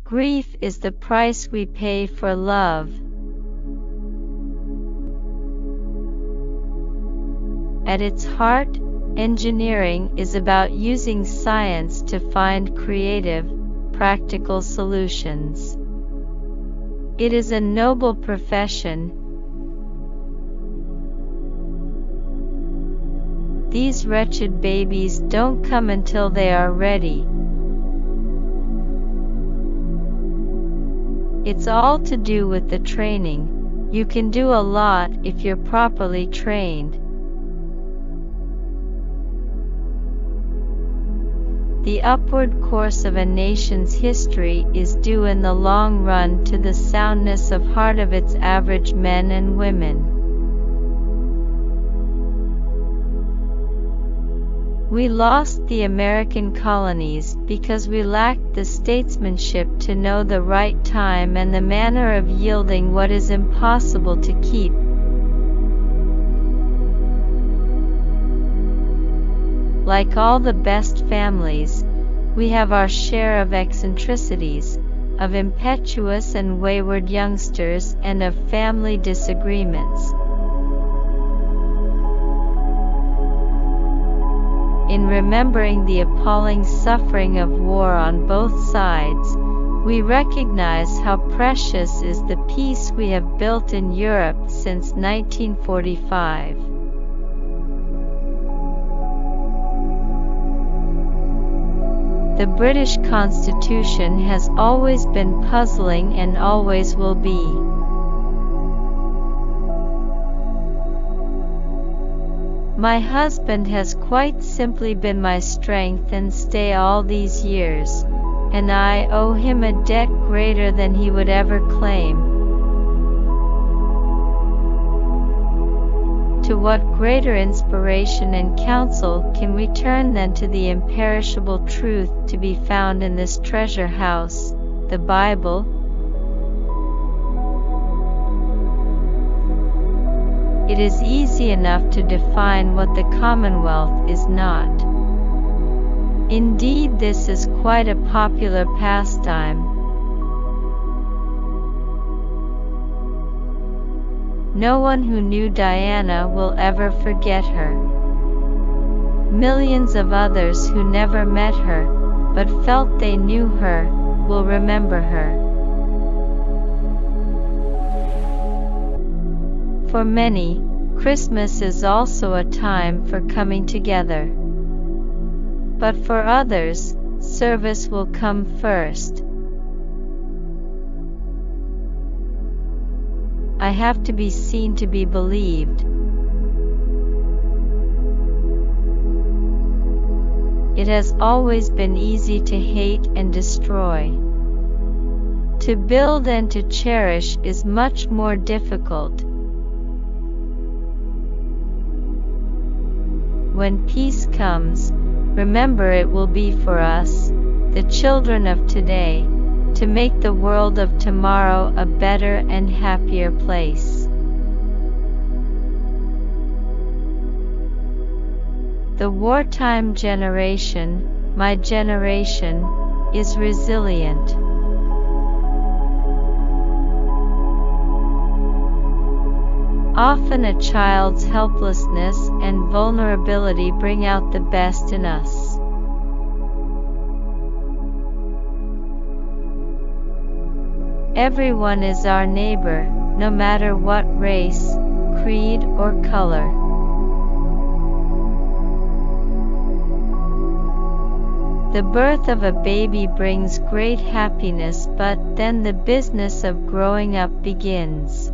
Grief is the price we pay for love. At its heart, engineering is about using science to find creative, practical solutions. It is a noble profession. These wretched babies don't come until they are ready. It's all to do with the training. You can do a lot if you're properly trained. The upward course of a nation's history is due in the long run to the soundness of heart of its average men and women. We lost the American colonies because we lacked the statesmanship to know the right time and the manner of yielding what is impossible to keep. Like all the best families, we have our share of eccentricities, of impetuous and wayward youngsters, and of family disagreements. In remembering the appalling suffering of war on both sides, we recognize how precious is the peace we have built in Europe since 1945. The British Constitution has always been puzzling and always will be. My husband has quite simply been my strength and stay all these years, and I owe him a debt greater than he would ever claim. To what greater inspiration and counsel can we turn than to the imperishable truth to be found in this treasure house, the Bible? It is easy enough to define what the Commonwealth is not. Indeed, this is quite a popular pastime. No one who knew Diana will ever forget her. Millions of others who never met her, but felt they knew her, will remember her. For many, Christmas is also a time for coming together. But for others, service will come first. I have to be seen to be believed. It has always been easy to hate and destroy. To build and to cherish is much more difficult. When peace comes, remember it will be for us, the children of today, to make the world of tomorrow a better and happier place. The wartime generation, my generation, is resilient. Often a child's helplessness and vulnerability bring out the best in us. Everyone is our neighbor, no matter what race, creed, or color. The birth of a baby brings great happiness, but then the business of growing up begins.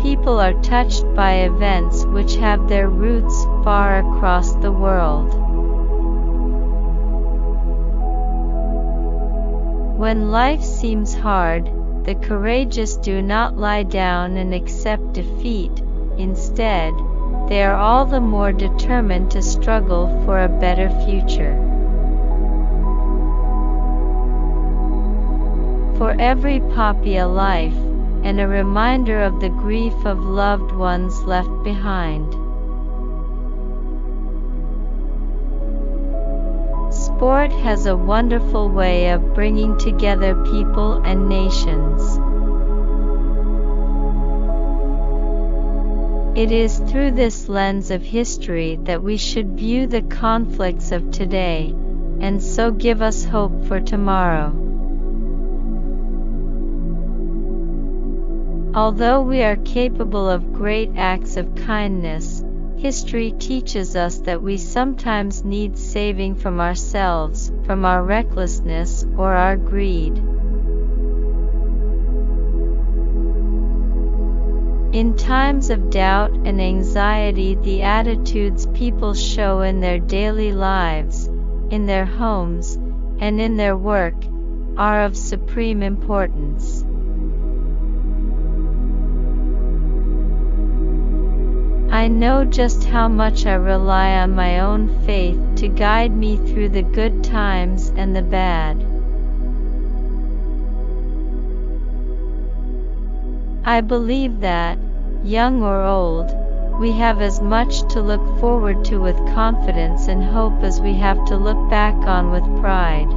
People are touched by events which have their roots far across the world. When life seems hard, the courageous do not lie down and accept defeat. Instead, they are all the more determined to struggle for a better future. For every poppy a life, and a reminder of the grief of loved ones left behind. Sport has a wonderful way of bringing together people and nations. It is through this lens of history that we should view the conflicts of today, and so give us hope for tomorrow. Although we are capable of great acts of kindness, history teaches us that we sometimes need saving from ourselves, from our recklessness or our greed. In times of doubt and anxiety, the attitudes people show in their daily lives, in their homes, and in their work, are of supreme importance. I know just how much I rely on my own faith to guide me through the good times and the bad. I believe that, young or old, we have as much to look forward to with confidence and hope as we have to look back on with pride.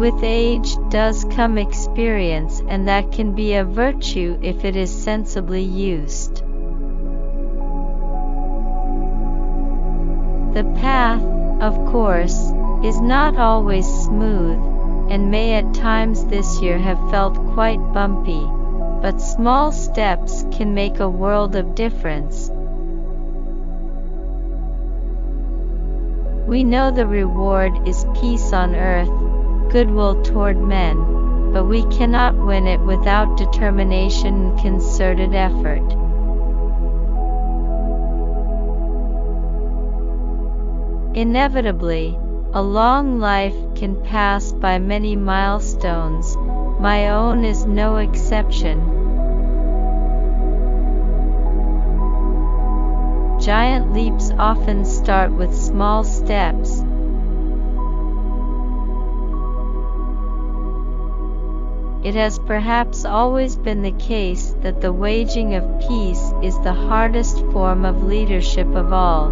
With age does come experience, and that can be a virtue if it is sensibly used. The path, of course, is not always smooth, and may at times this year have felt quite bumpy, but small steps can make a world of difference. We know the reward is peace on earth, goodwill toward men, but we cannot win it without determination and concerted effort. Inevitably, a long life can pass by many milestones. My own is no exception. Giant leaps often start with small steps. It has perhaps always been the case that the waging of peace is the hardest form of leadership of all.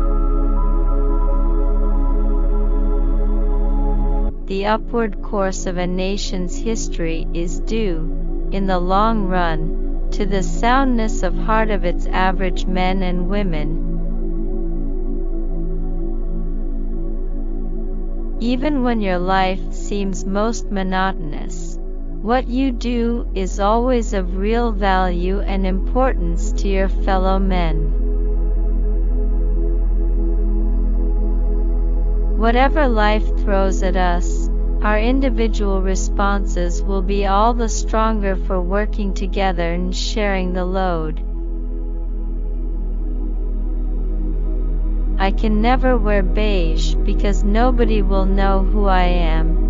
The upward course of a nation's history is due, in the long run, to the soundness of heart of its average men and women. Even when your life seems most monotonous, what you do is always of real value and importance to your fellow men. Whatever life throws at us, our individual responses will be all the stronger for working together and sharing the load. I can never wear beige because nobody will know who I am.